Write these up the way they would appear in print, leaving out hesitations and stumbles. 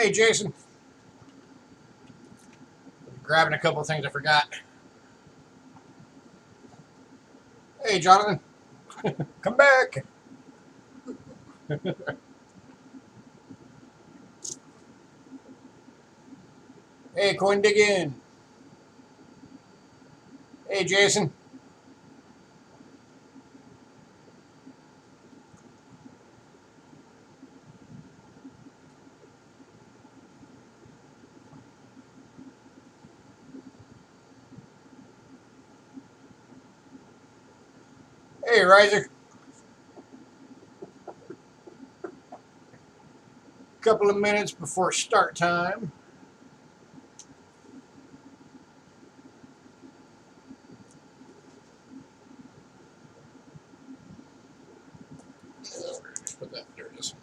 Hey, Jason. Grabbing a couple of things I forgot. Hey, Jonathan. Come back. Hey, Coin Diggin. Hey, Jason. Hey, Riser. Couple of minutes before start time. Just put that. There it is.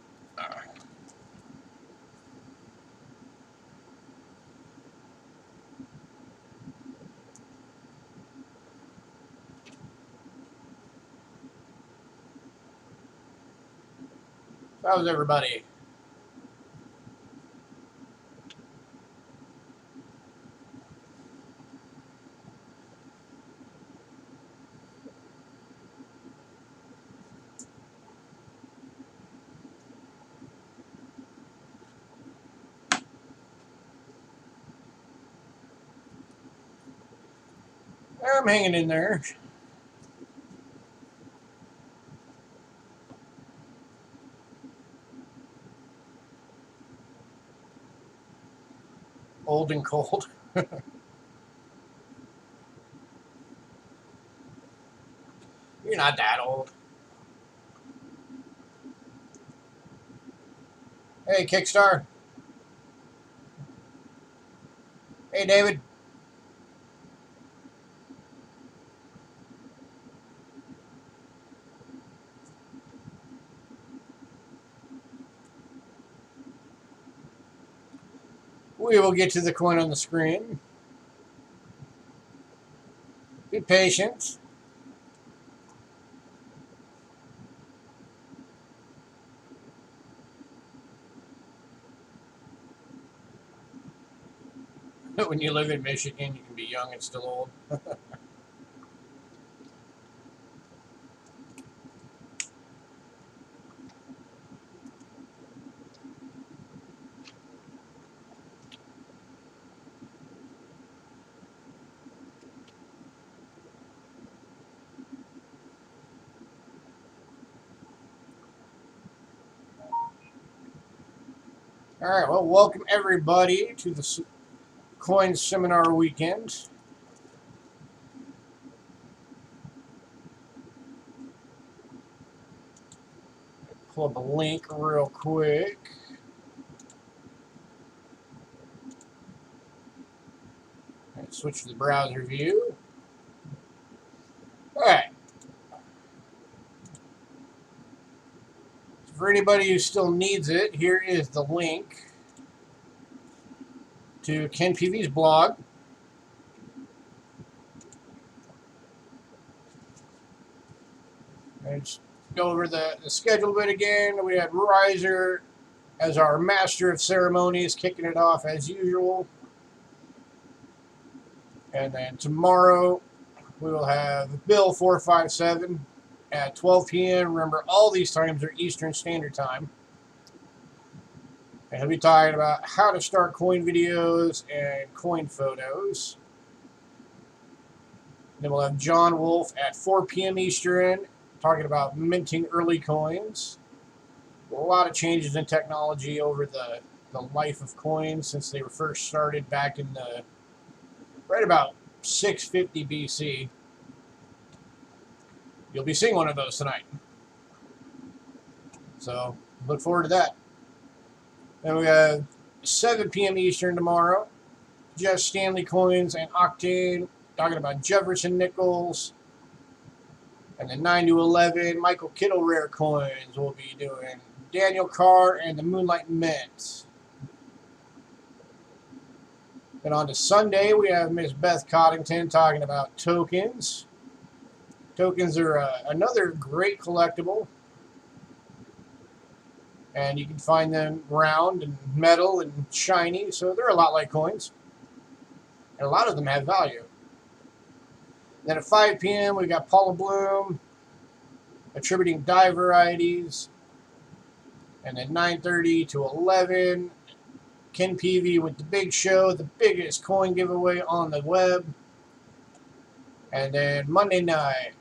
How's everybody? I'm hanging in there. Old and cold. You're not that old. Hey, Kickstar. Hey, David. We will get to the coin on the screen. Be patient. When you live in Michigan, you can be young and still old. All right, well, welcome everybody to the Coin Seminar Weekend. Pull up a link real quick. And switch to the browser view. All right. For anybody who still needs it, here is the link to Ken PV's blog. And just go over the schedule bit again. We had Riser as our master of ceremonies, kicking it off as usual. And then tomorrow we will have Bill 457 at 12 p.m. Remember, all these times are Eastern Standard Time. And he'll be talking about how to start coin videos and coin photos. Then we'll have John Wolf at 4 p.m. Eastern talking about minting early coins. A lot of changes in technology over the life of coins since they were first started back in the right about 650 BC. You'll be seeing one of those tonight. So look forward to that. Then we have 7 p.m. Eastern tomorrow. Jeff Stanley Coins and Octane talking about Jefferson Nickels. And then 9 to 11, Michael Kittle Rare Coins will be doing Daniel Carr and the Moonlight Mint. Then on to Sunday, we have Miss Beth Coddington talking about tokens. Tokens are another great collectible. And you can find them round and metal and shiny, so they're a lot like coins. And a lot of them have value. Then at 5 p.m. we got Paula Bloom attributing die varieties. And then 9:30 to 11, Ken Peavy with the big show, the biggest coin giveaway on the web. And then Monday night,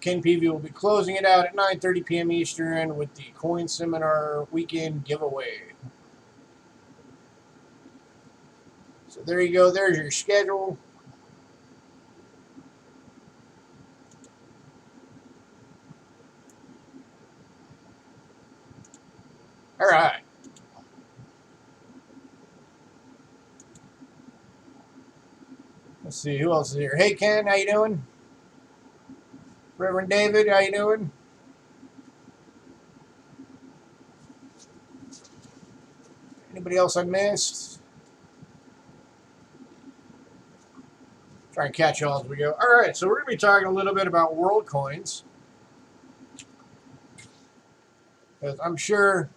Ken Peavy will be closing it out at 9:30 p.m. Eastern with the Coin Seminar Weekend Giveaway. So there you go. There's your schedule. All right. Let's see who else is here. Hey Ken, how you doing? Reverend David, how you doing? Anybody else I missed? Try and catch y'all as we go. All right, so we're going to be talking a little bit about world coins. Because I'm sure,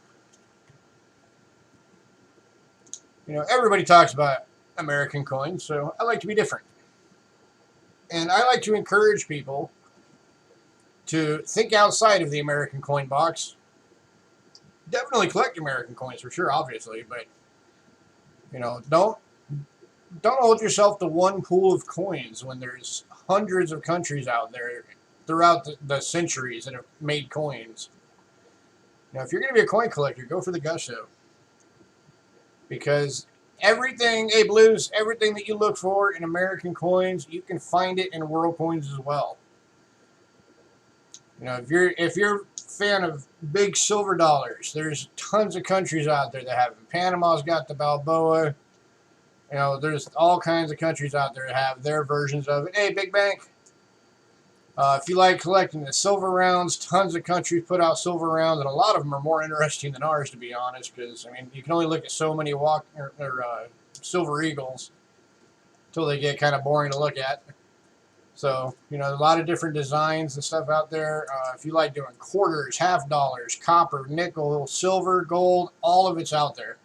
everybody talks about American coins, so I like to be different. And I like to encourage people to think outside of the American coin box. Definitely collect American coins for sure, obviously, but don't hold yourself to one pool of coins when there's hundreds of countries out there throughout the centuries that have made coins. If you're going to be a coin collector, go for the gusto. Because everything, hey Blues, everything that you look for in American coins, you can find it in world coins as well. If you're a fan of big silver dollars, there's tons of countries out there that have them. Panama's got the Balboa. There's all kinds of countries out there that have their versions of it. Hey, Big Bank. If you like collecting the silver rounds, tons of countries put out silver rounds, and a lot of them are more interesting than ours, to be honest, because, you can only look at so many silver eagles until they get kind of boring to look at. So, a lot of different designs and stuff out there. If you like doing quarters, half dollars, copper, nickel, silver, gold, all of it's out there.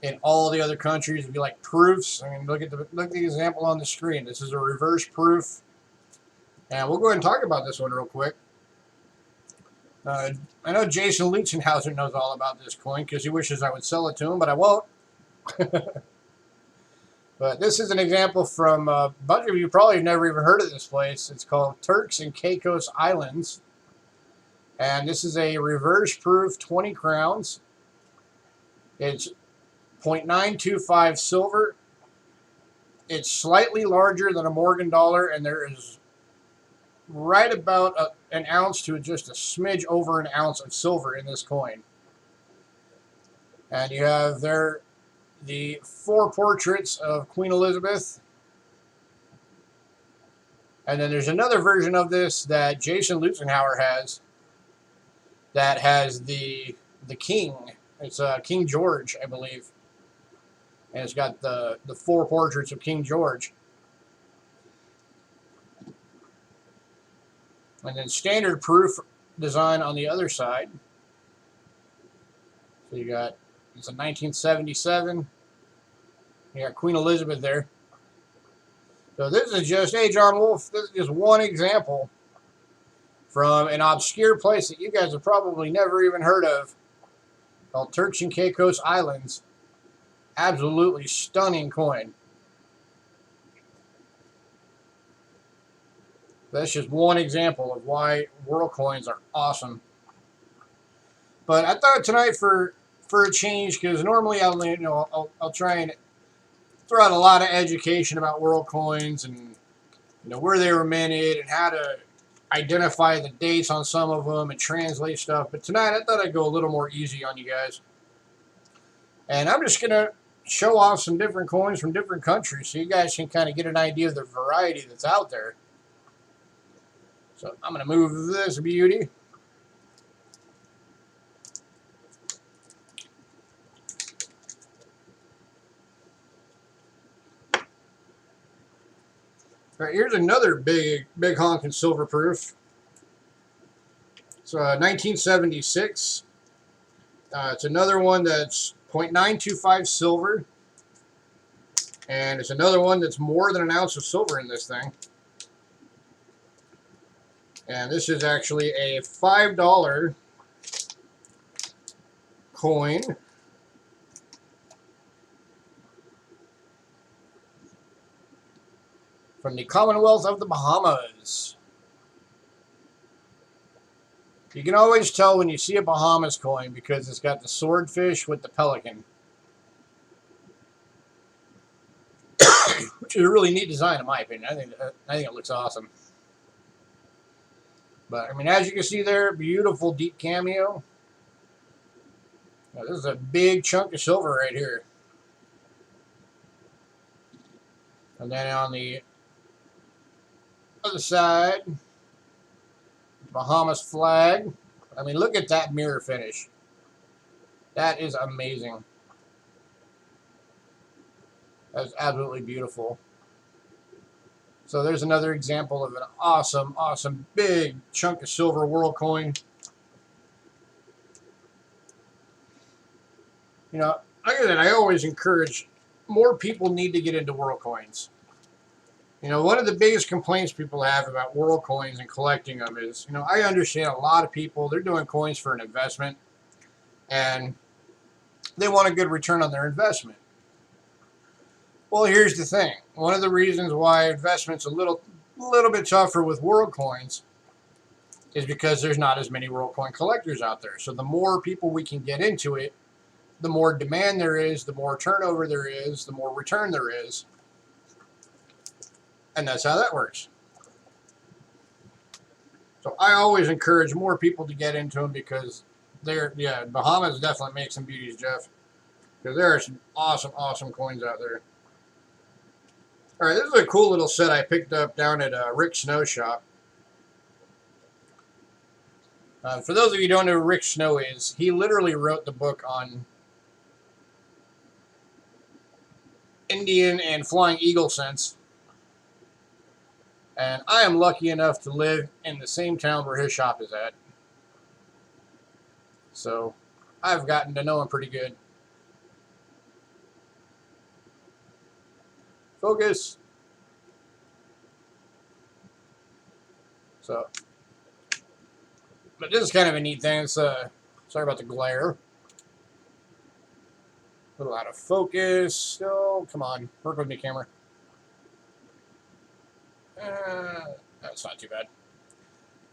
In all the other countries, if you like proofs, look at the example on the screen. This is a reverse proof. And we'll go ahead and talk about this one real quick. I know Jason Lutzenhauser knows all about this coin because he wishes I would sell it to him, but I won't. But this is an example from a bunch of you probably have never even heard of this place. It's called Turks and Caicos Islands. And this is a reverse proof 20 crowns. It's 0.925 silver. It's slightly larger than a Morgan dollar, and there is right about an ounce to just a smidge over an ounce of silver in this coin. And you have there the 4 portraits of Queen Elizabeth. And then there's another version of this that Jason Lutzenhauer has that has the king. It's King George, I believe. And it's got the 4 portraits of King George. And then standard proof design on the other side. So you got, it's a 1977. You got Queen Elizabeth there. So this is just, hey John Wolf, this is just one example from an obscure place that you guys have probably never even heard of, called Turks and Caicos Islands. Absolutely stunning coin. That's just one example of why world coins are awesome. But I thought tonight for a change, because normally I'll try and throw out a lot of education about world coins and where they were minted and how to identify the dates on some of them and translate stuff. But tonight I thought I'd go a little more easy on you guys. And I'm just gonna show off some different coins from different countries so you guys can kind of get an idea of the variety that's out there. So I'm going to move this beauty. All right, here's another big honking silver proof. It's 1976. It's another one that's 0.925 silver. And it's another one that's more than an ounce of silver in this thing. And this is actually a $5 coin. From the Commonwealth of the Bahamas. You can always tell when you see a Bahamas coin because it's got the swordfish with the pelican. Which is a really neat design in my opinion. I think it looks awesome. But, I mean, as you can see there, beautiful deep cameo. Now, this is a big chunk of silver right here. And then on the other side, Bahamas flag. I mean, look at that mirror finish. That is amazing. That's absolutely beautiful. So there's another example of an awesome, awesome big chunk of silver world coin. You know, like I said, I always encourage more people need to get into world coins. You know, one of the biggest complaints people have about world coins and collecting them is, you know, I understand a lot of people, they're doing coins for an investment and they want a good return on their investment. Well, here's the thing. One of the reasons why investment's a little bit tougher with world coins is because there's not as many world coin collectors out there. So the more people we can get into it, the more demand there is, the more turnover there is, the more return there is. And that's how that works. So I always encourage more people to get into them because Bahamas definitely makes some beauties, Jeff. Because there are some awesome, awesome coins out there. All right, this is a cool little set I picked up down at Rick Snow's shop. For those of you who don't know who Rick Snow is, he literally wrote the book on Indian and Flying Eagle cents. And I am lucky enough to live in the same town where his shop is at. So I've gotten to know him pretty good. Focus. So, but this is kind of a neat thing. It's, sorry about the glare. A little out of focus. Oh, come on. Work with me, camera. That's not too bad.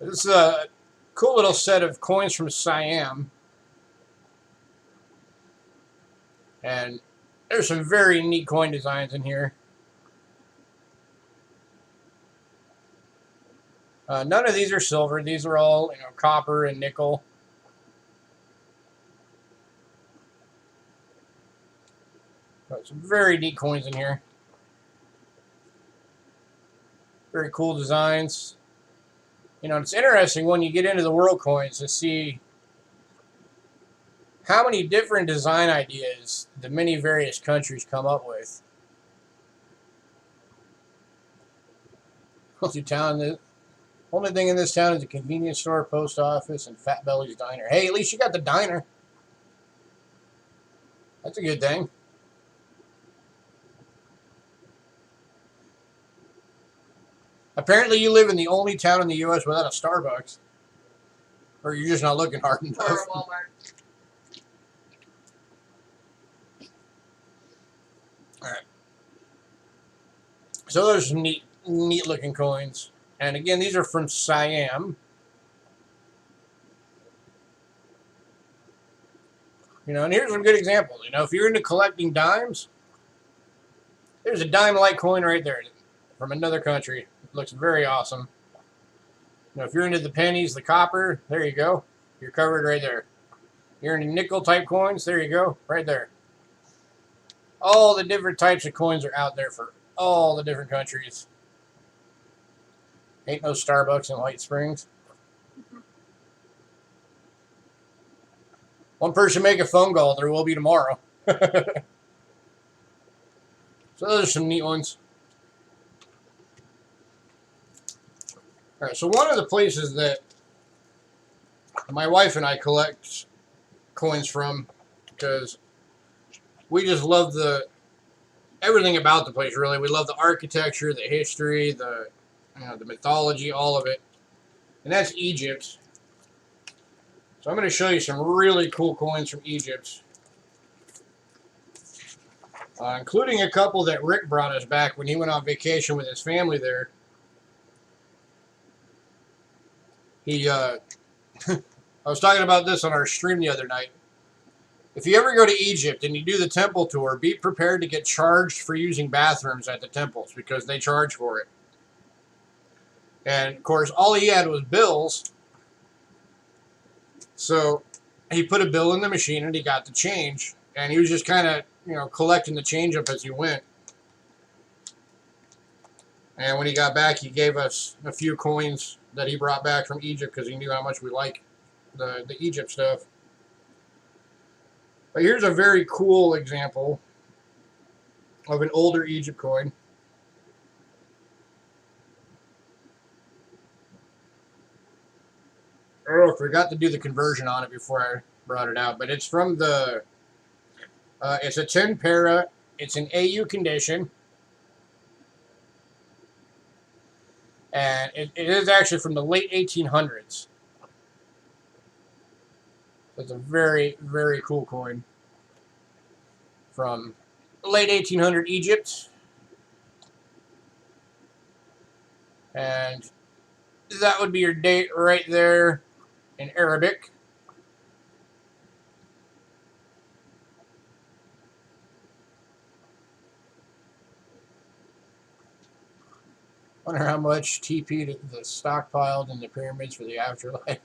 This is a cool little set of coins from Siam. And there's some very neat coin designs in here. None of these are silver. These are all, you know, copper and nickel. Got some very neat coins in here. Very cool designs. You know, it's interesting when you get into the world coins to see how many different design ideas the many various countries come up with. The only thing in this town is a convenience store, post office, and Fat Belly's Diner. Hey, at least you got the diner. That's a good thing. Apparently you live in the only town in the U.S. without a Starbucks. Or you're just not looking hard enough. Or a Walmart. Alright. So those are some neat looking coins. And again, these are from Siam. You know, and here's some good examples. You know, if you're into collecting dimes, there's a dime-like coin right there from another country. It looks very awesome. You know, if you're into the pennies, the copper, there you go. You're covered right there. You're into nickel-type coins, there you go, right there. All the different types of coins are out there for all the different countries. Ain't no Starbucks in White Springs. One person make a phone call, there will be tomorrow. So those are some neat ones. Alright, so one of the places that my wife and I collect coins from, because we just love everything about the place. Really, we love the architecture, the history, the mythology, all of it. And that's Egypt. So I'm going to show you some really cool coins from Egypt, including a couple that Rick brought us back when he went on vacation with his family there. I was talking about this on our stream the other night. If you ever go to Egypt and you do the temple tour, be prepared to get charged for using bathrooms at the temples, because they charge for it. And, of course, all he had was bills. So he put a bill in the machine and he got the change. And he was just kind of, collecting the change up as he went. And when he got back, he gave us a few coins that he brought back from Egypt because he knew how much we like the Egypt stuff. But here's a very cool example of an older Egypt coin. Oh, I forgot to do the conversion on it before I brought it out. But it's from it's a 10 para. It's in AU condition. And it is actually from the late 1800s. It's a very, very cool coin from late 1800 Egypt. And that would be your date right there in Arabic. Wonder how much TP the stockpiled in the pyramids for the afterlife.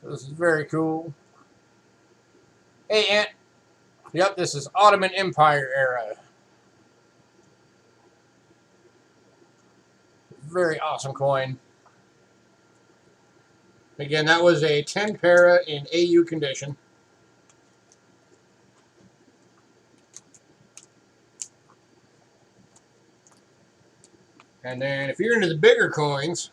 This is very cool. Hey, Ant. Yep, this is Ottoman Empire era. Very awesome coin. Again, that was a 10 para in AU condition. And then if you're into the bigger coins,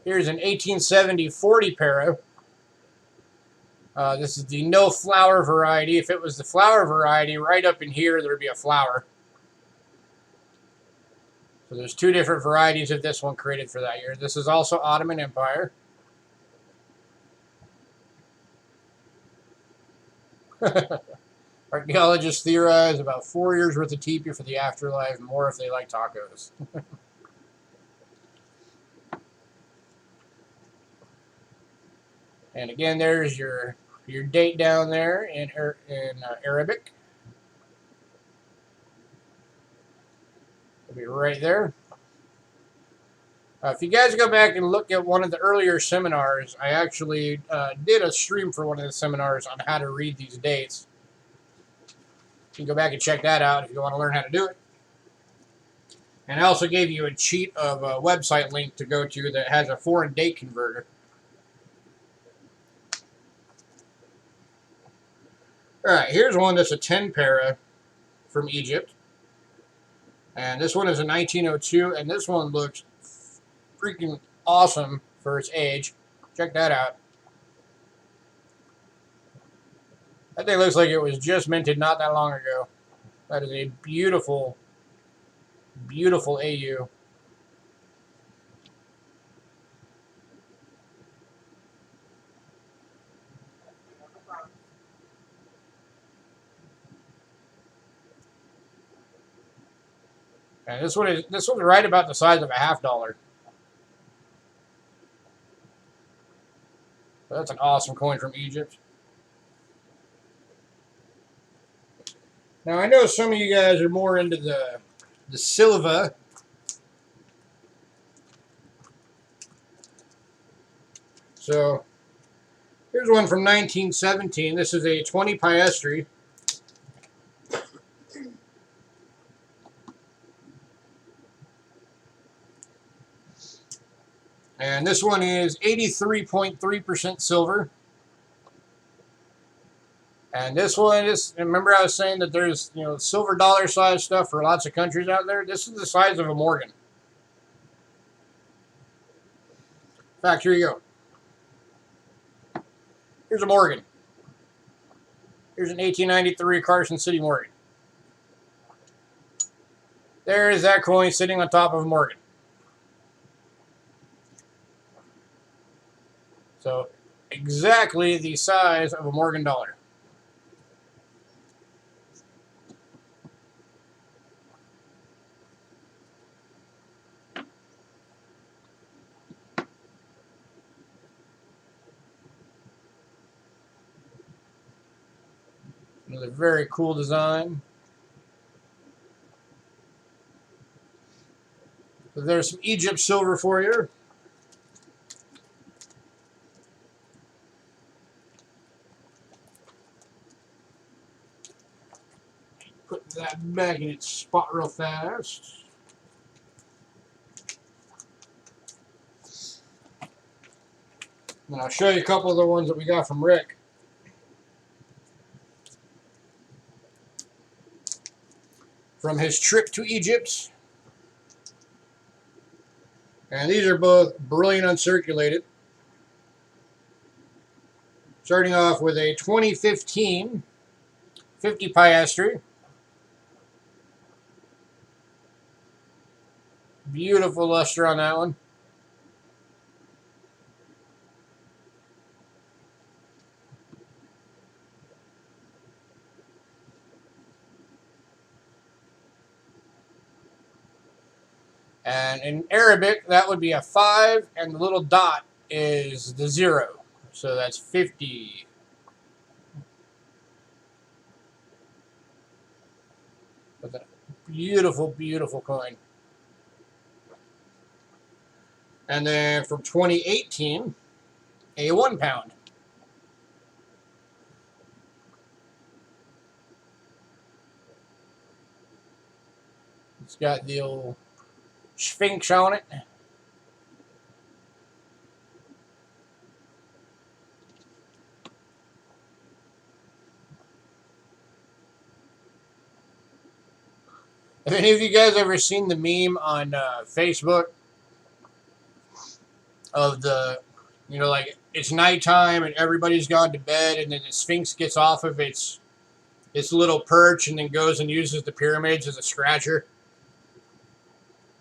here's an 1870 40 para. This is the no flower variety. If it was the flower variety, right up in here, there'd be a flower. So there's two different varieties of this one created for that year. This is also Ottoman Empire. Archaeologists theorize about 4 years worth of TP for the afterlife, more if they like tacos. And again, there's your date down there in Arabic. It'll be right there. If you guys go back and look at one of the earlier seminars, I actually did a stream for one of the seminars on how to read these dates. You can go back and check that out if you want to learn how to do it. And I also gave you a cheat of a website link to go to that has a foreign date converter. Alright, here's one that's a 10 para from Egypt. And this one is a 1902, and this one looks freaking awesome for its age. Check that out. That thing looks like it was just minted not that long ago. That is a beautiful, beautiful AU. And this one's right about the size of a $50. That's an awesome coin from Egypt. Now I know some of you guys are more into the Silva. So here's one from 1917. This is a 20 piastre. And this one is 83.3% silver. And And this one is, remember I was saying that there's, you know, silver dollar size stuff for lots of countries out there? This is the size of a Morgan. In fact, here you go. Here's a Morgan. Here's an 1893 Carson City Morgan. There is that coin sitting on top of a Morgan. So, exactly the size of a Morgan dollar. Another very cool design. So there's some Egypt silver for you. Put that back in its spot real fast. And I'll show you a couple of the ones that we got from Rick. From his trip to Egypt. And these are both brilliant uncirculated. Starting off with a 2015 50 piastre. Beautiful luster on that one. And in Arabic, that would be a 5, and the little dot is the 0. So that's 50. That's a beautiful, beautiful coin. And then from 2018, a 1 pound. It's got the old Sphinx on it. Have any of you guys ever seen the meme on Facebook of the, you know, like it's nighttime and everybody's gone to bed, and then the Sphinx gets off of its little perch and then goes and uses the pyramids as a scratcher?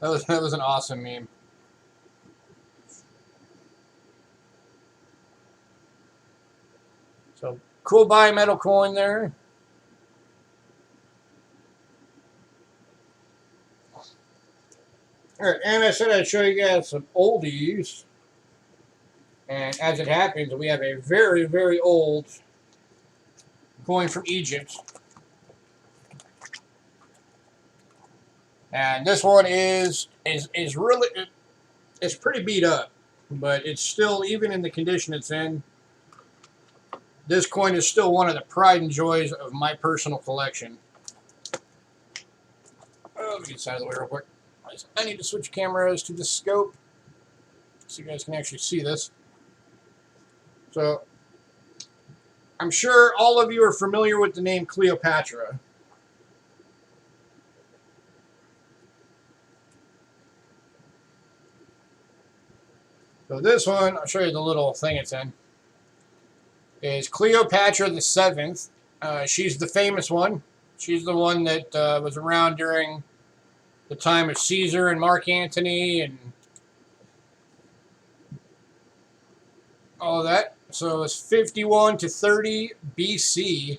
That was an awesome meme. So cool bimetal coin there. Alright, and I said I'd show you guys some oldies. And as it happens, we have a very, very old coin from Egypt. And this one is really, it's pretty beat up, but it's still, even in the condition it's in, this coin is still one of the pride and joys of my personal collection. Oh, let me get this out of the way real quick. I need to switch cameras to the scope so you guys can actually see this. So, I'm sure all of you are familiar with the name Cleopatra. So this one, I'll show you the little thing it's in, is Cleopatra the 7th. She's the famous one. She's the one that was around during the time of Caesar and Mark Antony and all of that. So it's 51 to 30 BC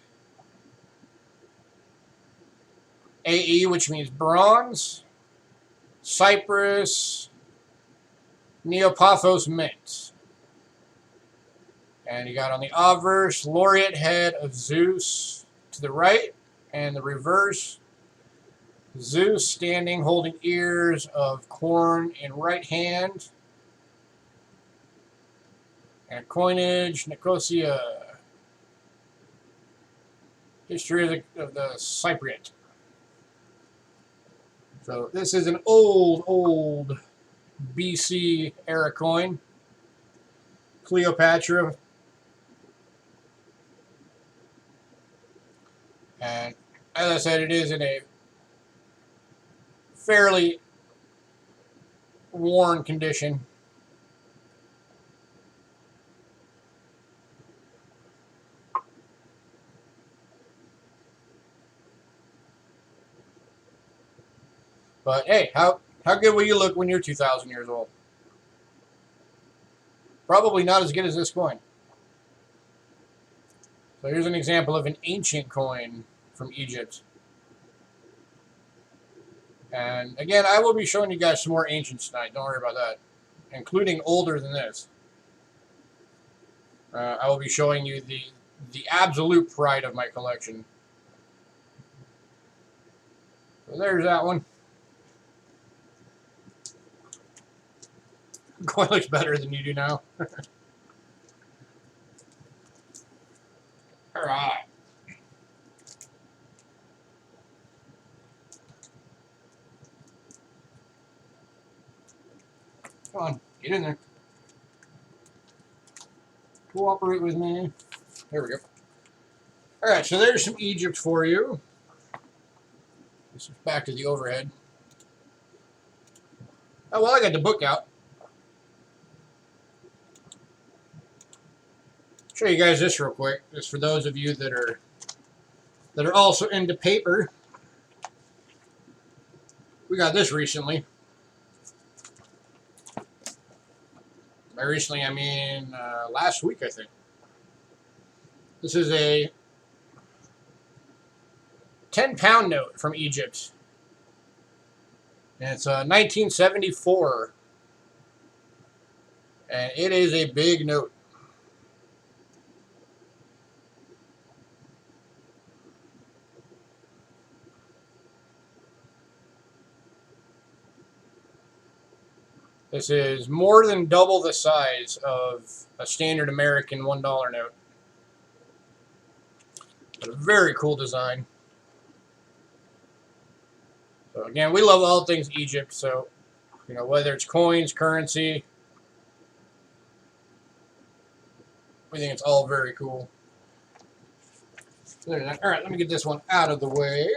AE, which means bronze, Cyprus, Neopaphos mint. And you got on the obverse, laureate head of Zeus to the right, and the reverse, Zeus standing holding ears of corn in right hand. And coinage, Nicosia. History of the Cypriot. So this is an old BC era coin. Cleopatra. as I said, it is in a fairly worn condition. But hey, how good will you look when you're 2,000 years old? Probably not as good as this coin. So here's an example of an ancient coin from Egypt. And again, I will be showing you guys some more ancients tonight. Don't worry about that. Including older than this. I will be showing you the absolute pride of my collection. So there's that one. Coin looks better than you do now. Alright. Come on, get in there. Cooperate with me. There we go. Alright, so there's some Egypt for you. This is back to the overhead. Oh, well, I got the book out. Show you guys this real quick, just for those of you that are also into paper. We got this recently. By recently, I mean last week, I think. This is a 10-pound note from Egypt. And it's 1974. And it is a big note. This is more than double the size of a standard American $1 note. But a very cool design. So again, we love all things Egypt, so you know, whether it's coins, currency, we think it's all very cool. All right, let me get this one out of the way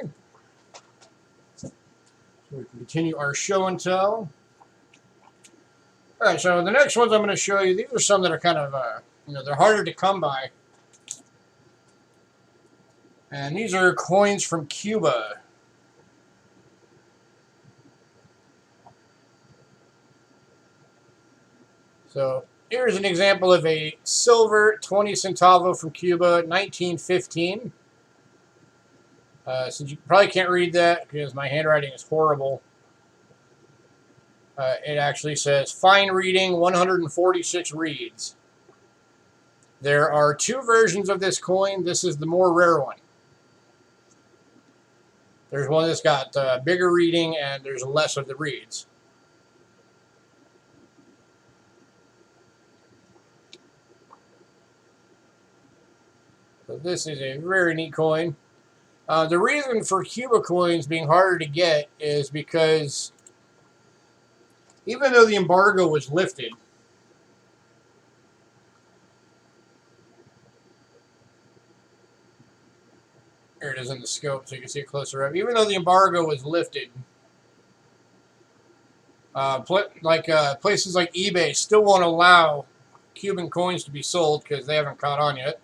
so we can continue our show and tell. All right, so the next ones I'm going to show you, these are some that are kind of, you know, they're harder to come by. And these are coins from Cuba. So here's an example of a silver 20 centavo from Cuba, 1915. Since you probably can't read that because my handwriting is horrible. It actually says, fine reading, 146 reads. There are two versions of this coin. This is the more rare one. There's one that's got bigger reading and there's less of the reads. So this is a very neat coin. The reason for Cuba coins being harder to get is because even though the embargo was lifted, here it is in the scope so you can see it closer up. Even though the embargo was lifted, places like eBay still won't allow Cuban coins to be sold because they haven't caught on yet.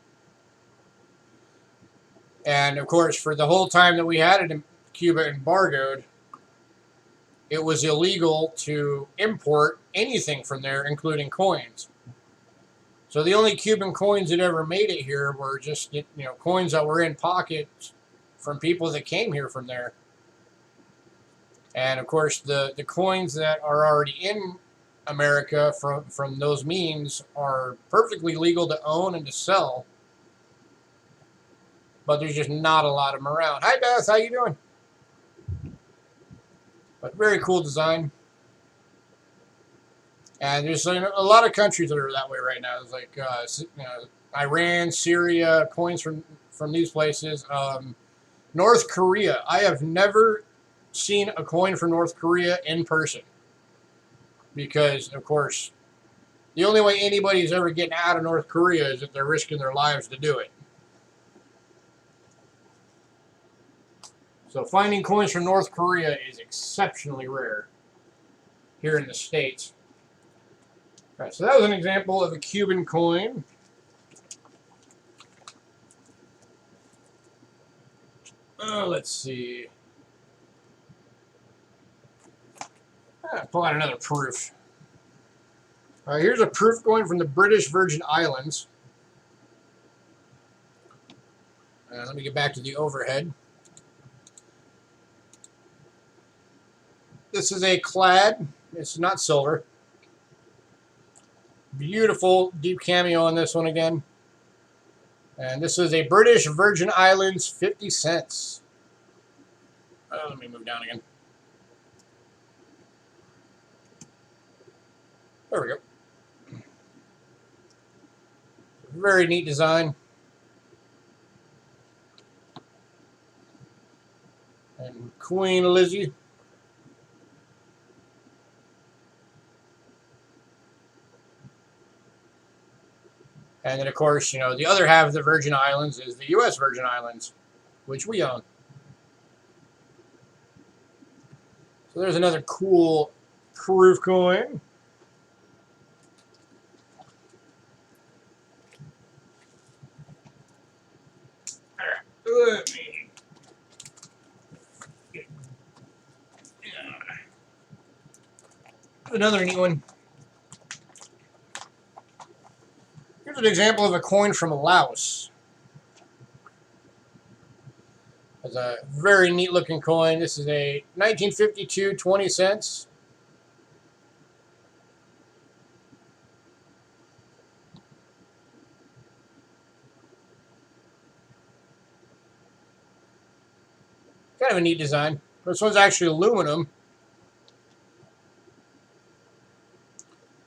And of course, for the whole time that we had it in Cuba embargoed, it was illegal to import anything from there, including coins. So the only Cuban coins that ever made it here were just, you know, coins that were in pockets from people that came here from there. And of course, the coins that are already in America from those means are perfectly legal to own and to sell. But there's just not a lot of them around. Hi, Beth. How you doing? But very cool design. And there's a lot of countries that are that way right now. There's like Iran, Syria, coins from these places. North Korea. I have never seen a coin from North Korea in person. Because, of course, the only way anybody's ever getting out of North Korea is if they're risking their lives to do it. So finding coins from North Korea is exceptionally rare here in the States. All right, so that was an example of a Cuban coin. Let's see. Pull out another proof. Here's a proof coin from the British Virgin Islands. Let me get back to the overhead. This is a clad. It's not silver. Beautiful deep cameo on this one again. And this is a British Virgin Islands 50 cents. Let me move down again. There we go. Very neat design. And Queen Lizzie. And then, of course, you know, the other half of the Virgin Islands is the U.S. Virgin Islands, which we own. So there's another cool proof coin. Let me get another neat one. Here's an example of a coin from Laos. It's a very neat looking coin. This is a 1952 20 cents. Kind of a neat design. This one's actually aluminum.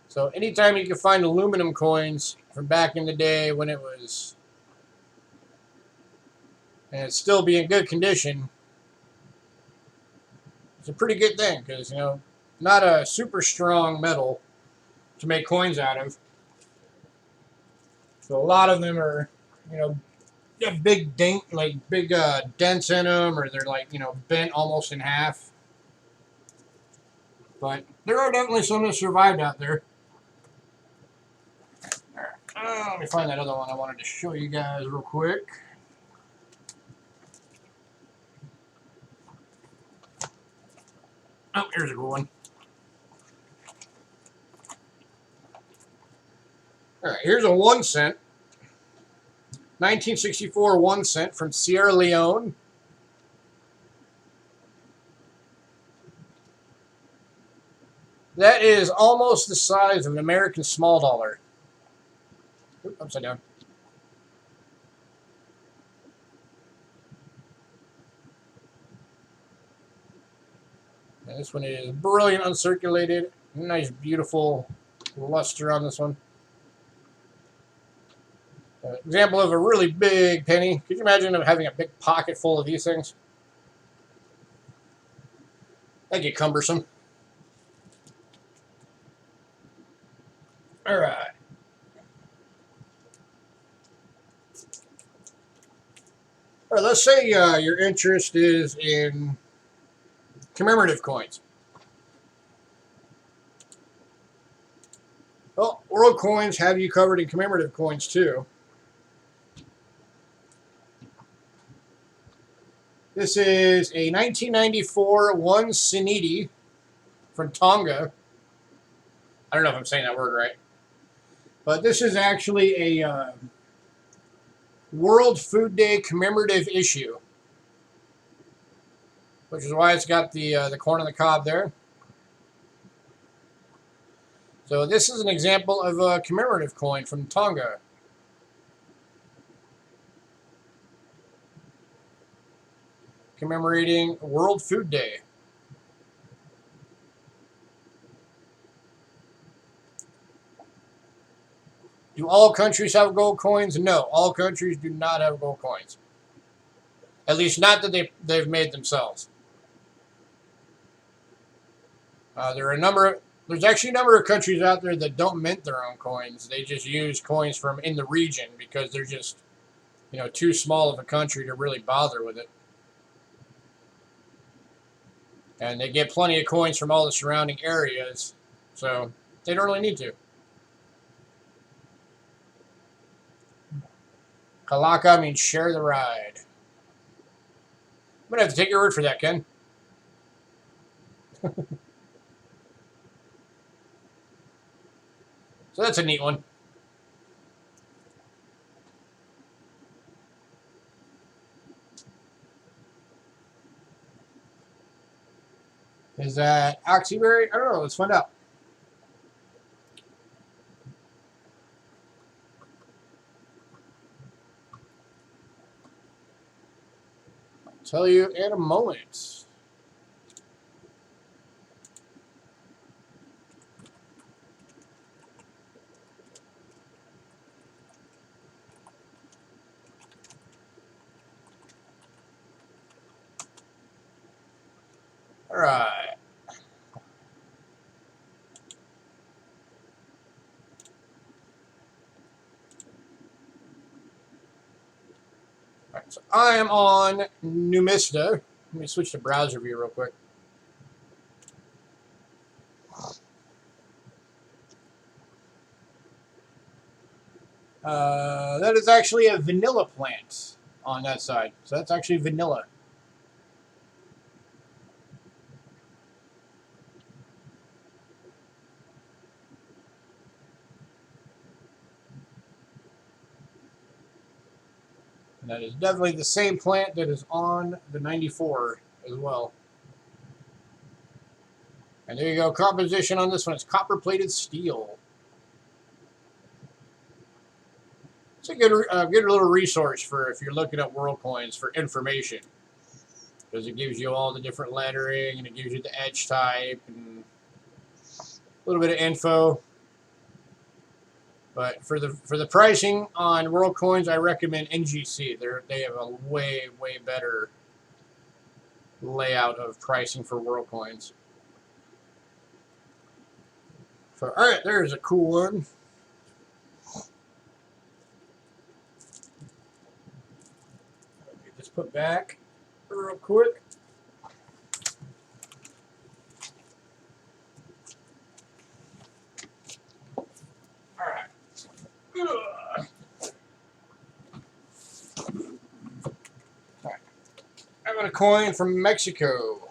So anytime you can find aluminum coins from back in the day when it was, and it still be in good condition, it's a pretty good thing because, you know, not a super strong metal to make coins out of. So a lot of them are, you know, have big dents in them, or they're like, you know, bent almost in half. But there are definitely some that survived out there. Let me find that other one I wanted to show you guys real quick. Oh, here's a good one. All right, here's a 1 cent. 1964 1 cent from Sierra Leone. That is almost the size of an American small dollar. Oop, upside down. And this one is brilliant uncirculated. Nice, beautiful luster on this one. Example of a really big penny. Could you imagine having a big pocket full of these things? That'd get cumbersome. All right. All right, let's say your interest is in commemorative coins. Well, World Coins have you covered in commemorative coins too. This is a 1994 1 Siniti from Tonga. I don't know if I'm saying that word right. But this is actually a World Food Day commemorative issue, which is why it's got the corn on the cob there. So this is an example of a commemorative coin from Tonga. Commemorating World Food Day. Do all countries have gold coins? No, all countries do not have gold coins. At least not that they've made themselves. There's actually a number of countries out there that don't mint their own coins. They just use coins from in the region because they're just, you know, too small of a country to really bother with it. And they get plenty of coins from all the surrounding areas, so they don't really need to. Kalaka means share the ride. I'm going to have to take your word for that, Ken. So that's a neat one. Is that Oxyberry? I don't know. Let's find out. I'll tell you in a moment. All right. All right, so I am on Numista. Let me switch to browser view real quick. That is actually a vanilla plant on that side. So that's actually vanilla. And that is definitely the same plant that is on the 94 as well. And there you go. Composition on this one is copper-plated steel. It's a good little resource for if you're looking at world coins for information, because it gives you all the different lettering and it gives you the etch type and a little bit of info. But for the pricing on world coins, I recommend NGC. They have a way better layout of pricing for world coins. So all right, there's a cool one. Get this put back real quick. I got a coin from Mexico.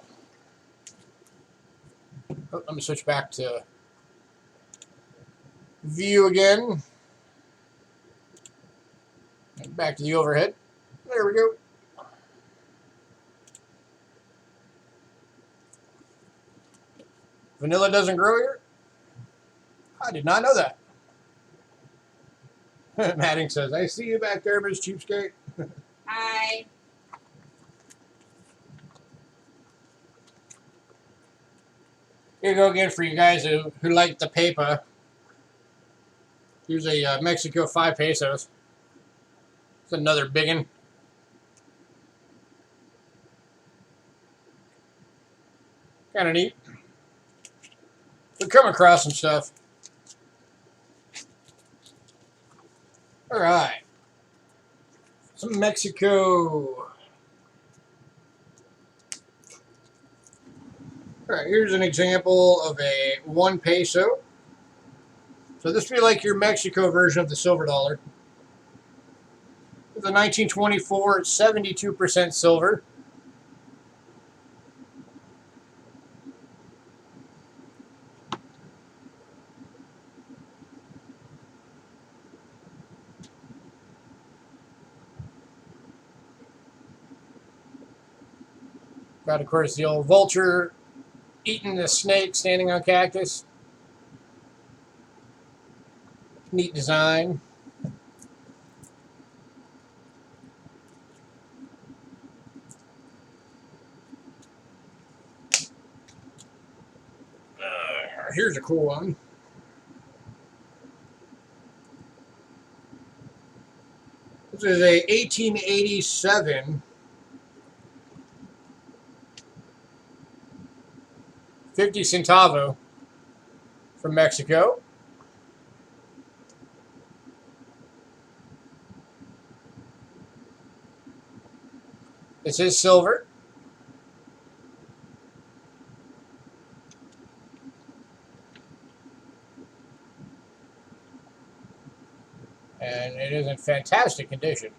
Oh, let me switch back to view again. And back to the overhead. There we go. Vanilla doesn't grow here? I did not know that. Madding says, I see you back there, Ms. Cheapskate. Hi. Here you go again for you guys who like the paper. Here's a Mexico 5 pesos. It's another big one. Kind of neat. We come across some stuff. All right. Some Mexico. All right, here's an example of a 1 peso. So this would be like your Mexico version of the silver dollar. The 1924, it's 72% silver. Got, of course, the old vulture eating the snake standing on cactus. Neat design. Here's a cool one. This is a 1887 50 centavo from Mexico. This is silver. and it is in fantastic condition.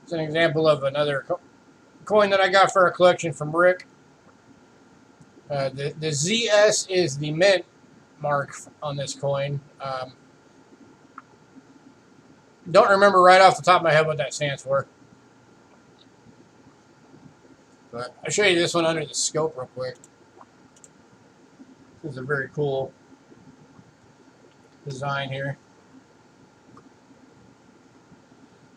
It's an example of another coin that I got for a collection from Rick. The ZS is the mint mark on this coin. Don't remember right off the top of my head what that stands for. But I'll show you this one under the scope real quick. This is a very cool design here.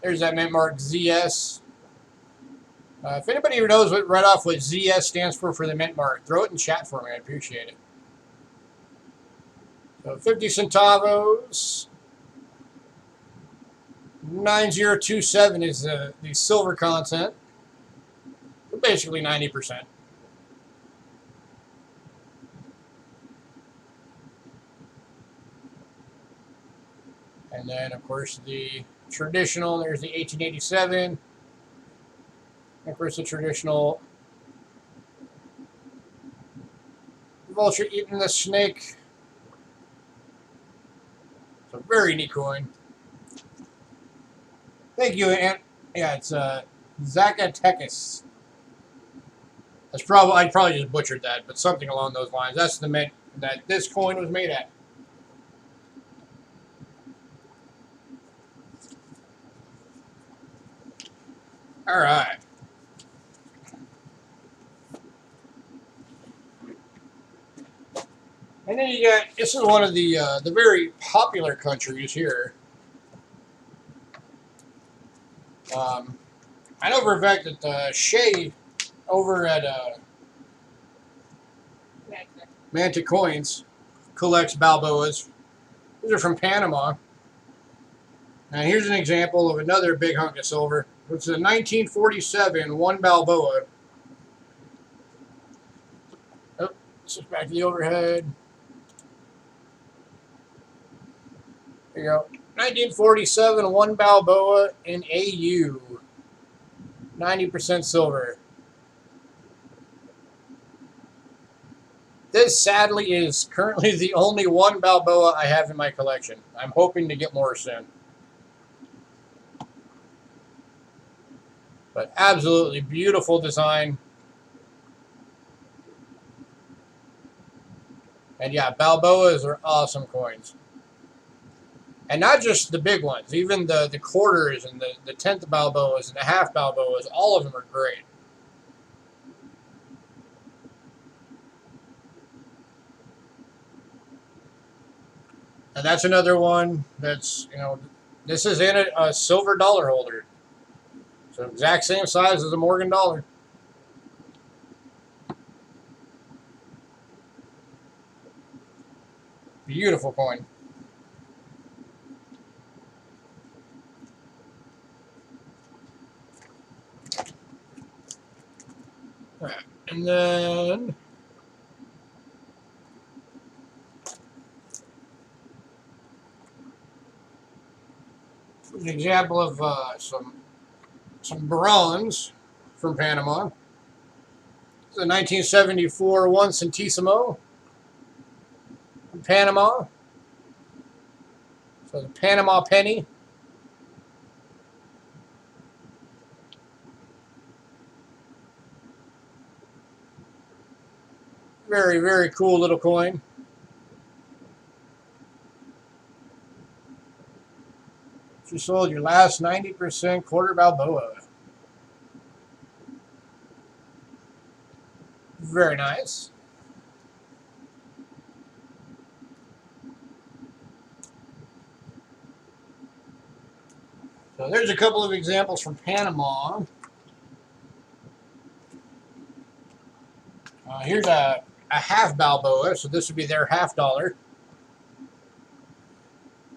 There's that mint mark ZS. If anybody ever knows right off what ZS stands for the mint mark, throw it in chat for me. I'd appreciate it. So 50 centavos. 9027 is the silver content. Basically 90%. And then, of course, the traditional, there's the 1887. And of course, the traditional vulture eating the snake. It's a very neat coin. Thank you, Ant. Yeah, it's Zacatecas. That's probably, I probably just butchered that, but something along those lines. That's the mint that this coin was made at. All right. And then you got, this is one of the very popular countries here. I know for a fact that Shay over at Manta Coins collects Balboas. These are from Panama. And here's an example of another big hunk of silver. It's a 1947 one Balboa. Oh, let's just back to the overhead. There you go. 1947 one Balboa in AU. 90% silver. This, sadly, is currently the only one Balboa I have in my collection. I'm hoping to get more soon. But absolutely beautiful design. And yeah, Balboas are awesome coins. And not just the big ones, even the quarters and the 10th Balboas and the half Balboas, all of them are great. And that's another one that's, you know, this is in a silver dollar holder. So exact same size as a Morgan dollar. Beautiful coin. All right. And then an example of some bronze from Panama. It's a 1974 one centesimo from Panama. So the Panama penny. Very, very cool little coin. You sold your last 90% quarter Balboa. Very nice. So there's a couple of examples from Panama. Here's a half Balboa, so this would be their half dollar.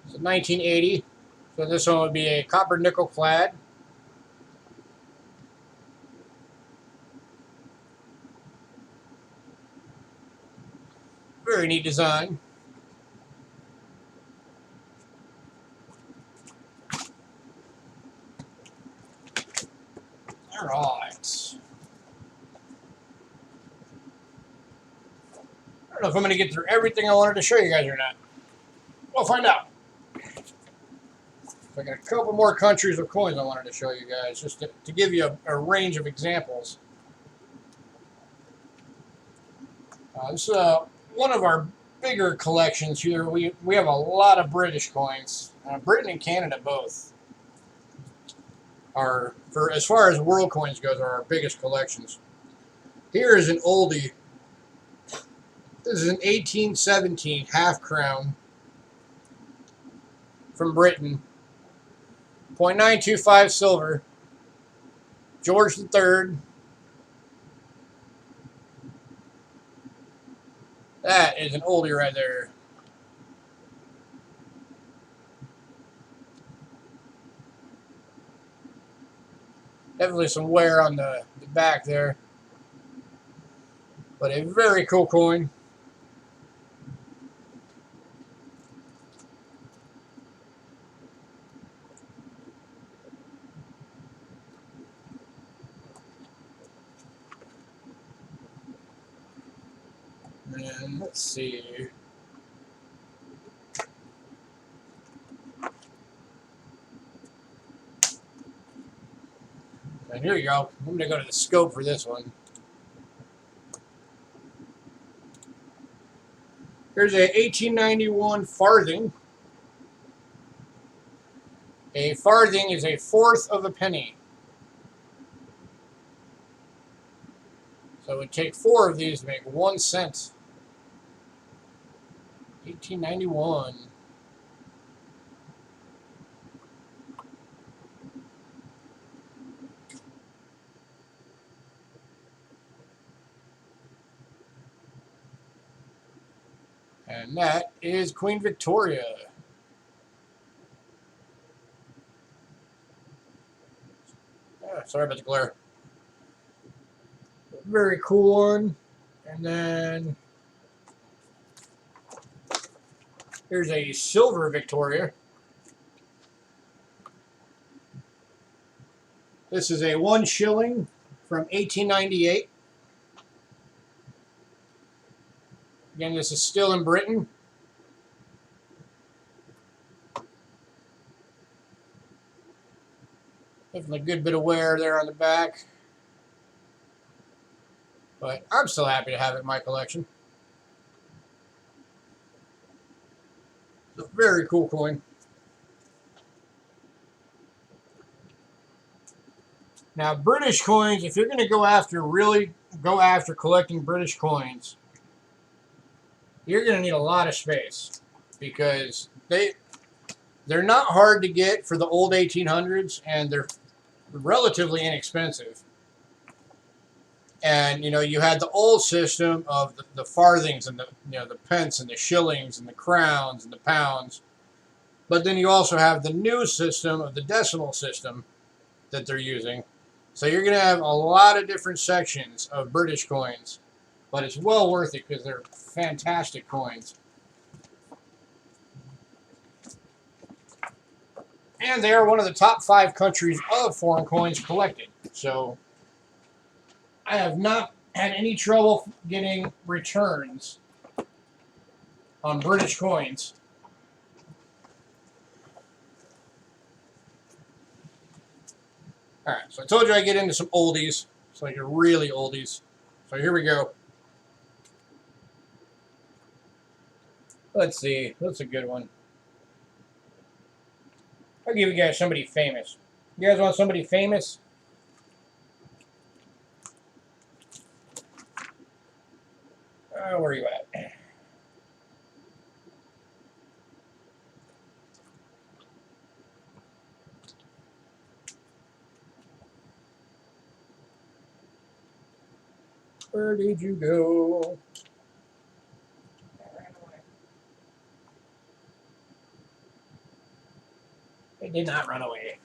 It's a 1980. So this one would be a copper nickel clad. Very neat design. All right. don't know if I'm going to get through everything I wanted to show you guys or not. We'll find out. I got a couple more countries of coins I wanted to show you guys, just to give you a range of examples. This is one of our bigger collections here. We have a lot of British coins. Britain and Canada both are, for as far as world coins goes, are our biggest collections. Here is an oldie. This is an 1817 half crown from Britain. 0.925 silver. George III. That is an oldie right there. Definitely some wear on the back there. But a very cool coin. And let's see. And here you go. I'm going to go to the scope for this one. Here's a 1891 farthing. A farthing is a fourth of a penny. So it would take 4 of these to make 1 cent. 1891. And that is Queen Victoria. Sorry about the glare. Very cool one. And then here's a silver Victoria. This is a 1 shilling from 1898. Again, this is still in Britain. Definitely a good bit of wear there on the back. But I'm still happy to have it in my collection. It's a very cool coin. Now, British coins, if you're going to really go after collecting British coins, you're going to need a lot of space because they're not hard to get for the old 1800s, and they're relatively inexpensive. And you had the old system of the farthings and the pence and the shillings and the crowns and the pounds, but then you also have the new system of the decimal system that they're using. So you're going to have a lot of different sections of British coins, but it's well worth it because they're fantastic coins. And they are one of the top 5 countries of foreign coins collected. So I have not had any trouble getting returns on British coins. Alright, so I told you I'd get into some oldies. It's like your really oldies. So here we go. Let's see. That's a good one. I'll give you guys somebody famous. You guys want somebody famous? Where are you at? Where did you go? It did not run away.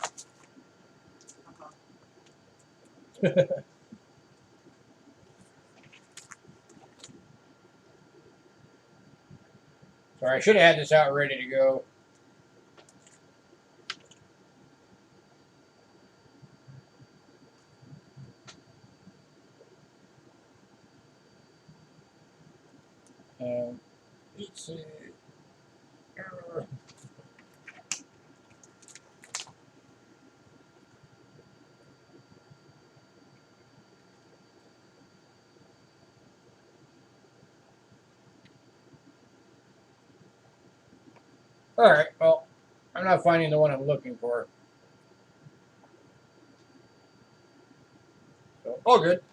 Sorry, I should have had this out ready to go. Let's see. All right. Well, I'm not finding the one I'm looking for. So, all good.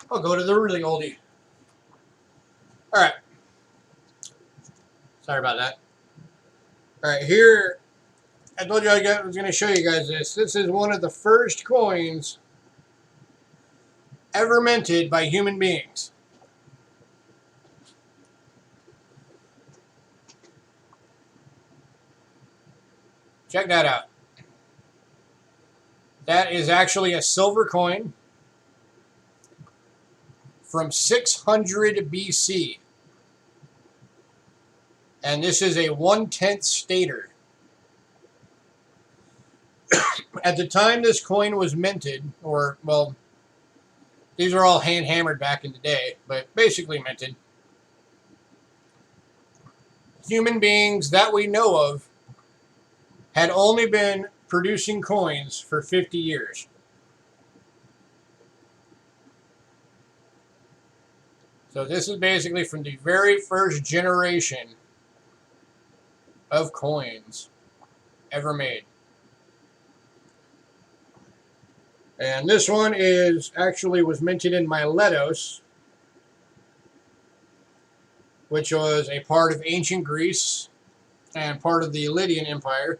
I'll go to the really oldie. All right. Sorry about that. All right, here, I told you I was going to show you guys this. This is one of the first coins ever minted by human beings. Check that out. That is actually a silver coin from 600 BC. And this is a 1/10 stater. At the time this coin was minted, or, well, these are all hand hammered back in the day, but basically minted. Human beings that we know of had only been producing coins for 50 years. So this is basically from the very first generation of coins ever made. And this one is actually was minted in Miletos, which was a part of ancient Greece and part of the Lydian Empire.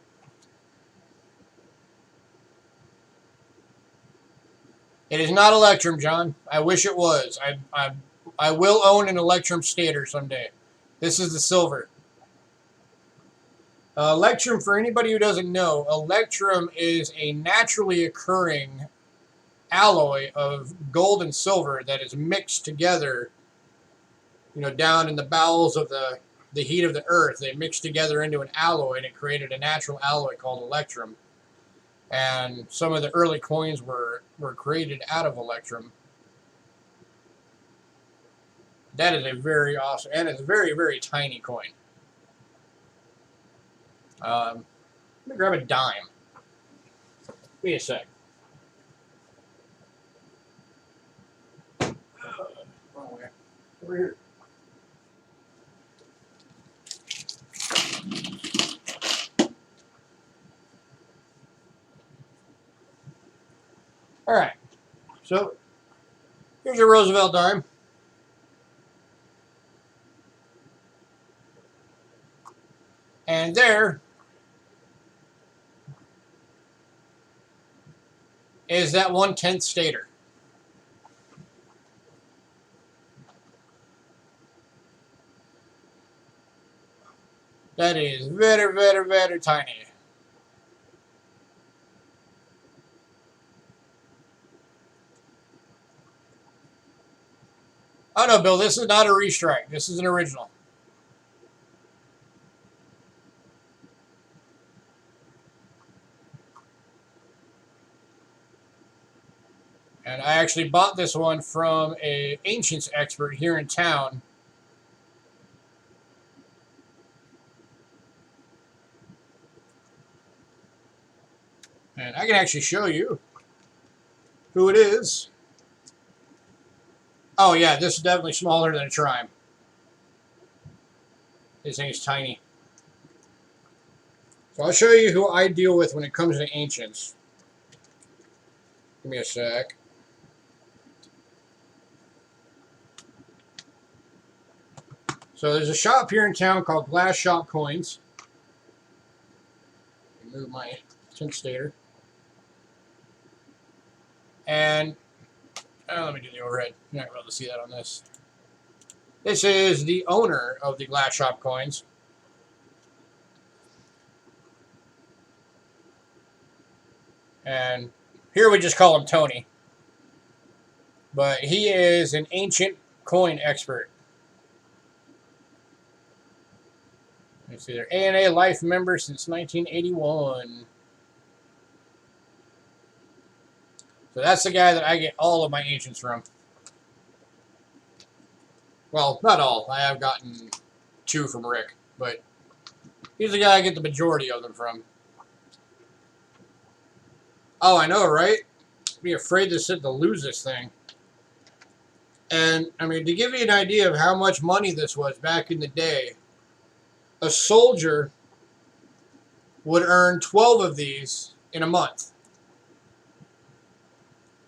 It is not Electrum, John. I wish it was. I will own an Electrum stater someday. This is the silver. Electrum, for anybody who doesn't know, Electrum is a naturally occurring alloy of gold and silver that is mixed together, you know, down in the bowels of the heat of the earth. They mixed together into an alloy, and it created a natural alloy called Electrum. And some of the early coins were created out of Electrum. That is a very awesome, and it's a very, very tiny coin. Let me grab a dime. Give me a sec. Wrong way. Over here. All right. So here's your Roosevelt dime. And there is that 1/10 stater. That is very, very, very tiny. Oh no, Bill, this is not a restrike. This is an original. And I actually bought this one from an ancients expert here in town. And I can actually show you who it is. Oh yeah, this is definitely smaller than a trime. This thing is tiny. So I'll show you who I deal with when it comes to ancients. Give me a sec. So there's a shop here in town called Glass Shop Coins. Move my tint stater. And let me do the overhead. You're not going to be able to see that on this. This is the owner of the Glass Shop Coins. And here we just call him Tony. But he is an ancient coin expert. Let's see, they're ANA Life member since 1981. So that's the guy that I get all of my ancients from. Well, not all. I have gotten 2 from Rick, but he's the guy I get the majority of them from. Oh, I know, right? Be afraid to lose this thing. And, I mean, to give you an idea of how much money this was back in the day, a soldier would earn 12 of these in a month.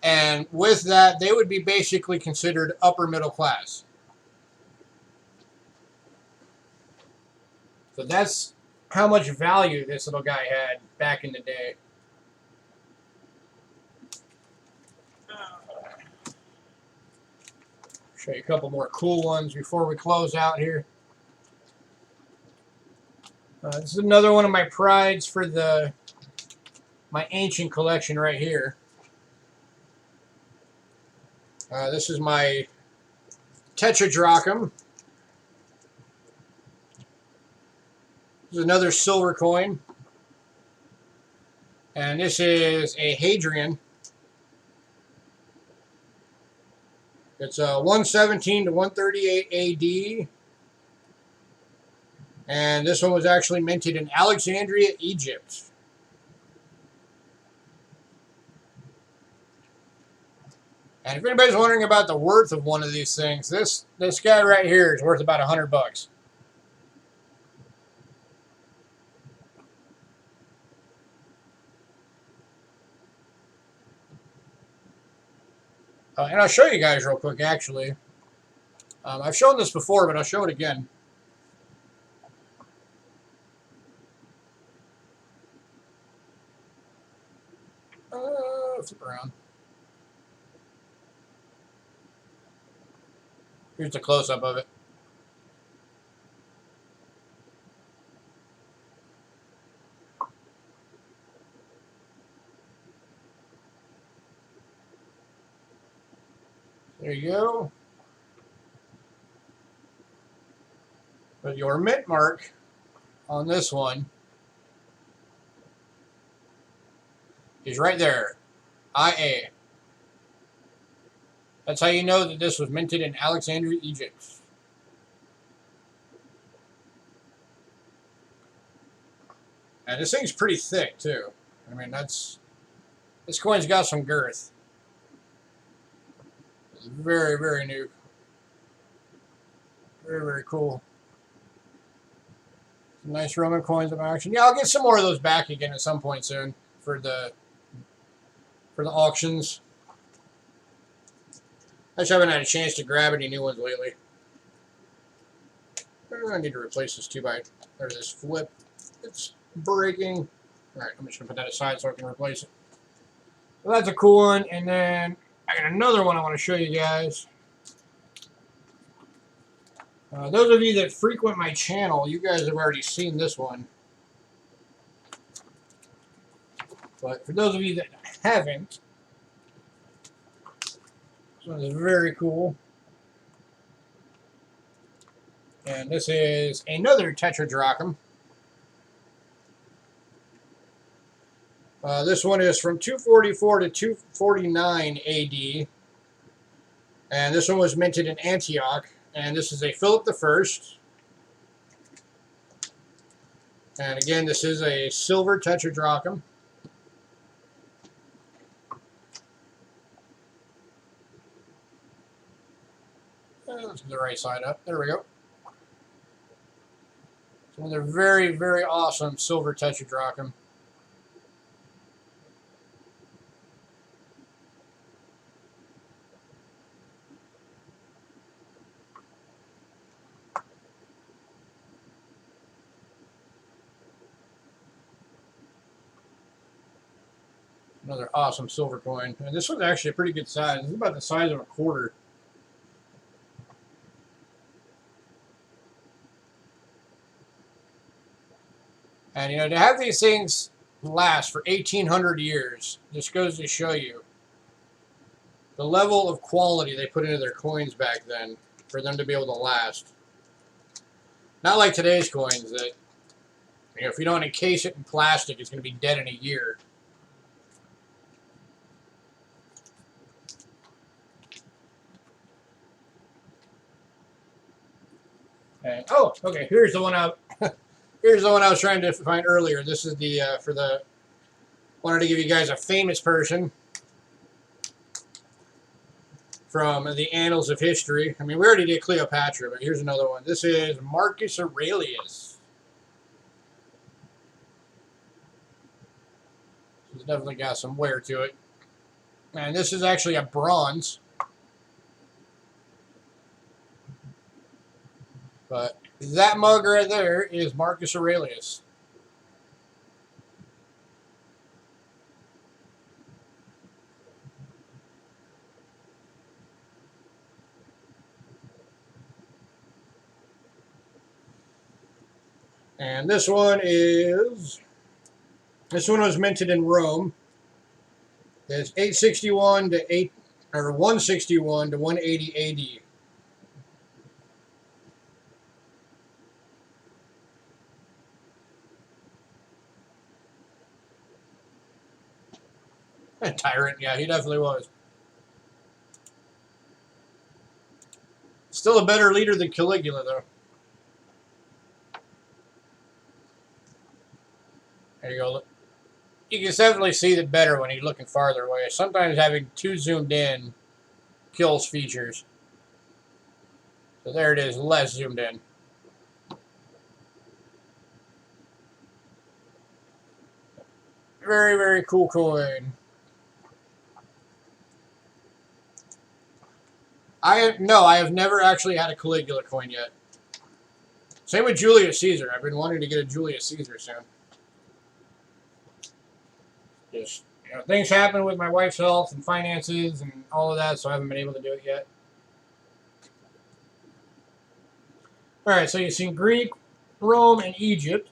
And with that, they would be basically considered upper middle class. So that's how much value this little guy had back in the day. Show you a couple more cool ones before we close out here. This is another one of my prides for my ancient collection right here. This is my tetradrachm. This is another silver coin. And this is a Hadrian. It's 117 to 138 AD. And this one was actually minted in Alexandria, Egypt. And if anybody's wondering about the worth of one of these things, this guy right here is worth about $100. And I'll show you guys real quick, actually. I've shown this before, but I'll show it again. Flip around. Here's a close-up of it. There you go. But your mint mark on this one is right there. IA. That's how you know that this was minted in Alexandria, Egypt. And this thing's pretty thick too. I mean, this coin's got some girth. It's very, very new. Very, very cool. Some nice Roman coins in action. Yeah, I'll get some more of those back again at some point soon for the auctions. I just haven't had a chance to grab any new ones lately. I need to replace this 2x. There's this flip. It's breaking. Alright, I'm just going to put that aside so I can replace it. So that's a cool one. And then I got another one I want to show you guys. Those of you that frequent my channel, you guys have already seen this one. But for those of you that haven't, this one is very cool. And this is another tetradrachm. This one is from 244 to 249 AD. And this one was minted in Antioch. And this is a Philip I. And again, this is a silver tetradrachm. Let's get the right side up. There we go. So they're very, very awesome silver tetradrachm. Another awesome silver coin. And this one's actually a pretty good size. It's about the size of a quarter. And, you know, to have these things last for 1,800 years just goes to show you the level of quality they put into their coins back then for them to be able to last. Not like today's coins that, you know, if you don't encase it in plastic, it's going to be dead in a year. And, oh, okay. Here's the one I here's the one I was trying to find earlier. This is the for the wanted to give you guys a famous person from the annals of history. I mean, we already did Cleopatra, but here's another one. This is Marcus Aurelius. It's definitely got some wear to it. And this is actually a bronze. But that mug right there is Marcus Aurelius. And this one was minted in Rome. It's 861 to 161 to 180 AD. A tyrant, yeah, he definitely was. Still a better leader than Caligula, though. There you go. You can definitely see it better when you're looking farther away. Sometimes having too zoomed in kills features. So there it is, less zoomed in. Very, very cool coin. I have never actually had a Caligula coin yet. Same with Julius Caesar. I've been wanting to get a Julius Caesar soon. Just, things happen with my wife's health and finances and all of that, so I haven't been able to do it yet. All right, so you've seen Greek, Rome, and Egypt.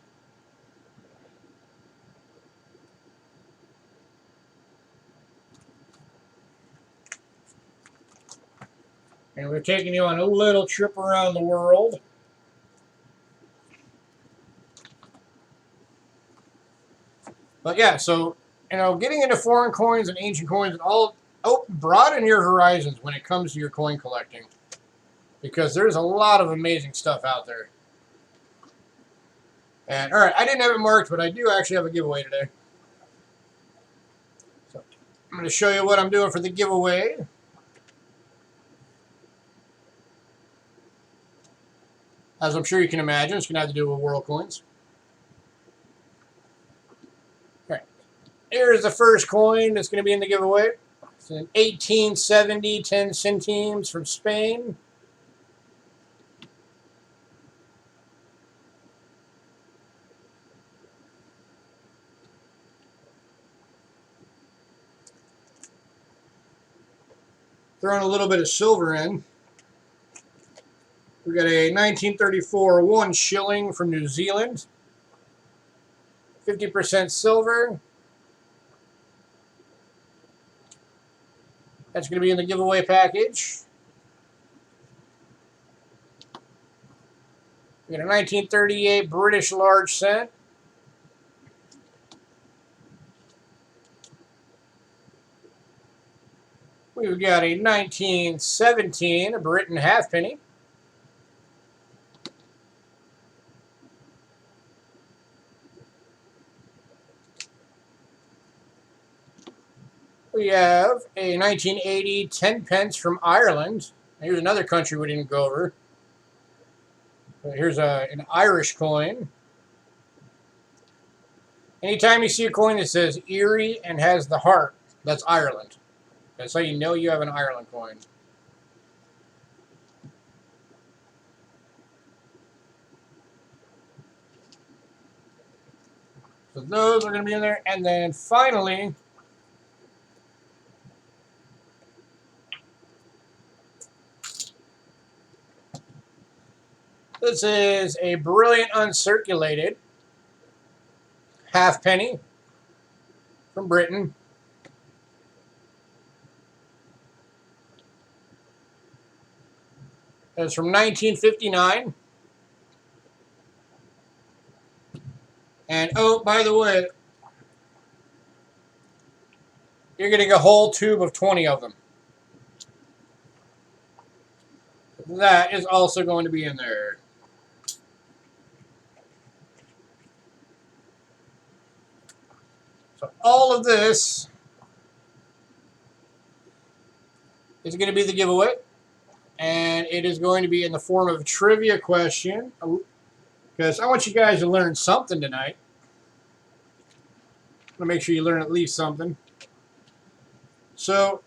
And we're taking you on a little trip around the world. But yeah, so, getting into foreign coins and ancient coins and all, broaden your horizons when it comes to your coin collecting. Because there's a lot of amazing stuff out there. And, alright, I didn't have it marked, but I do actually have a giveaway today. So, I'm going to show you what I'm doing for the giveaway. As I'm sure you can imagine, it's going to have to do with world coins. Alright, here's the first coin that's going to be in the giveaway. It's an 1870 10 centimes from Spain. Throwing a little bit of silver in. We got a 1934 1 shilling from New Zealand. 50% silver. That's going to be in the giveaway package. We got a 1938 British large cent. We've got a 1917 Britain halfpenny. We have a 1980 10 pence from Ireland. Here's another country we didn't go over. Here's an Irish coin. Anytime you see a coin that says Erie and has the heart, that's Ireland. That's how you know you have an Ireland coin. So those are going to be in there. And then finally, this is a brilliant uncirculated halfpenny from Britain. It's from 1959. And, oh, by the way, you're getting a whole tube of 20 of them. That is also going to be in there. So all of this is going to be the giveaway. And it is going to be in the form of a trivia question. Because I want you guys to learn something tonight. I want to make sure you learn at least something. So,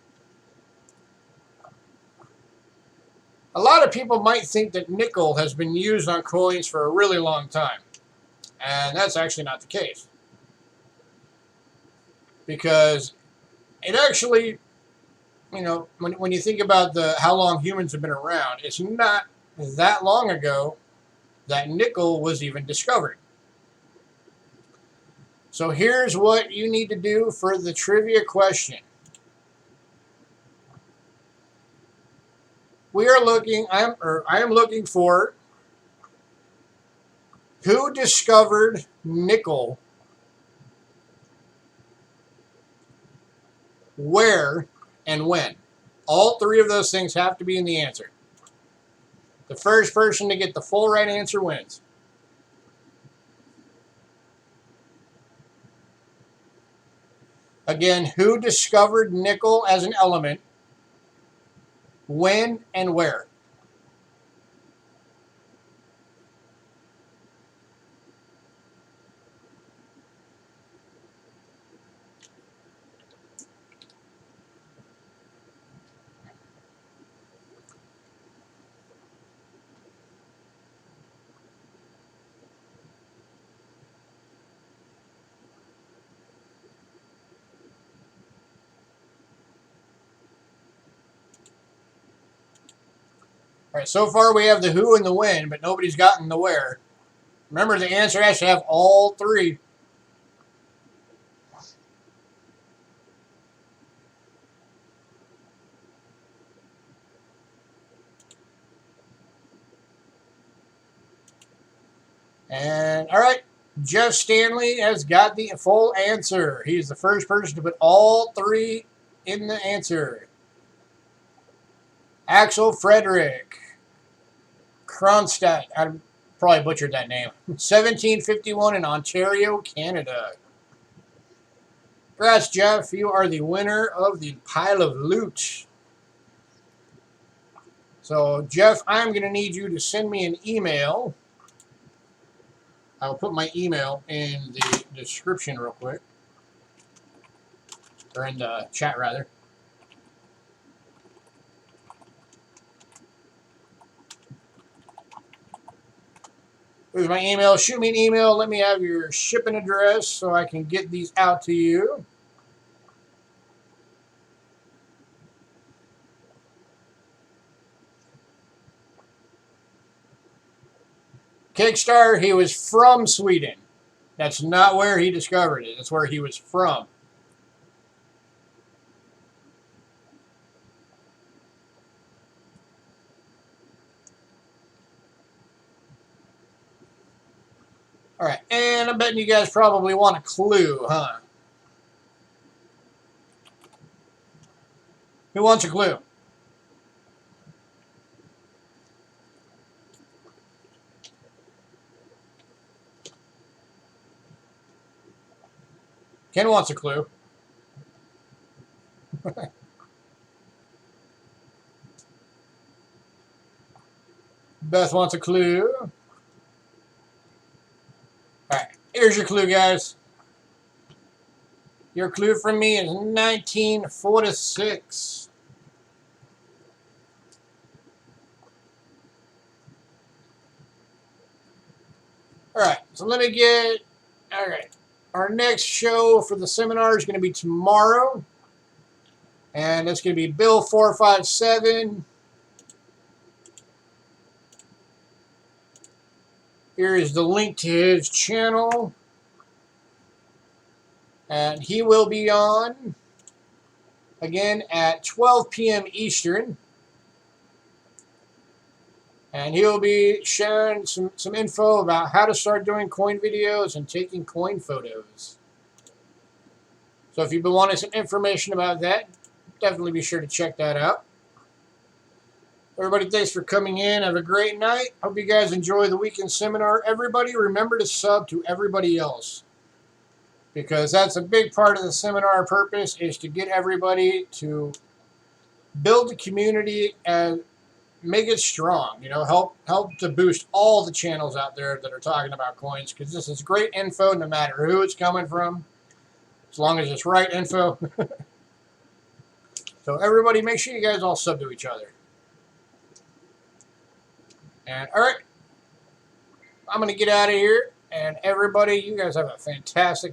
a lot of people might think that nickel has been used on coins for a really long time. And that's actually not the case. Because it actually, you know, when you think about how long humans have been around, it's not that long ago that nickel was even discovered. So here's what you need to do for the trivia question. I am looking for who discovered nickel, where, and when. All three of those things have to be in the answer. The first person to get the full right answer wins. Again, who discovered nickel as an element, when, and where? All right, so far we have the who and the when, but nobody's gotten the where. Remember, the answer has to have all three. And, all right, Jeff Stanley has got the full answer. He's the first person to put all three in the answer. Axel Frederick Kronstadt, I probably butchered that name, 1751 in Ontario, Canada. Congrats, Jeff. You are the winner of the pile of loot. So, Jeff, I'm going to need you to send me an email. I'll put my email in the description real quick. Or in the chat, rather. Here's my email. Shoot me an email. Let me have your shipping address so I can get these out to you. Kickstarter, he was from Sweden. That's not where he discovered it. That's where he was from. All right, and I'm betting you guys probably want a clue, huh? Who wants a clue? Ken wants a clue. Beth wants a clue. All right, here's your clue, guys. Your clue from me is 1946. All right, so let me get, all right. Our next show for the seminar is going to be tomorrow. And it's going to be Bill 457. Here is the link to his channel. And he will be on again at 12 p.m. Eastern. And he'll be sharing some info about how to start doing coin videos and taking coin photos. So if you've been wanting some information about that, definitely be sure to check that out. Everybody, thanks for coming in. Have a great night. Hope you guys enjoy the weekend seminar. Everybody, remember to sub to everybody else. because that's a big part of the seminar purpose, is to get everybody to build the community and make it strong. You know, help to boost all the channels out there that are talking about coins, because this is great info no matter who it's coming from, as long as it's right info. So everybody, make sure you guys all sub to each other. And all right, I'm going to get out of here. And everybody, you guys have a fantastic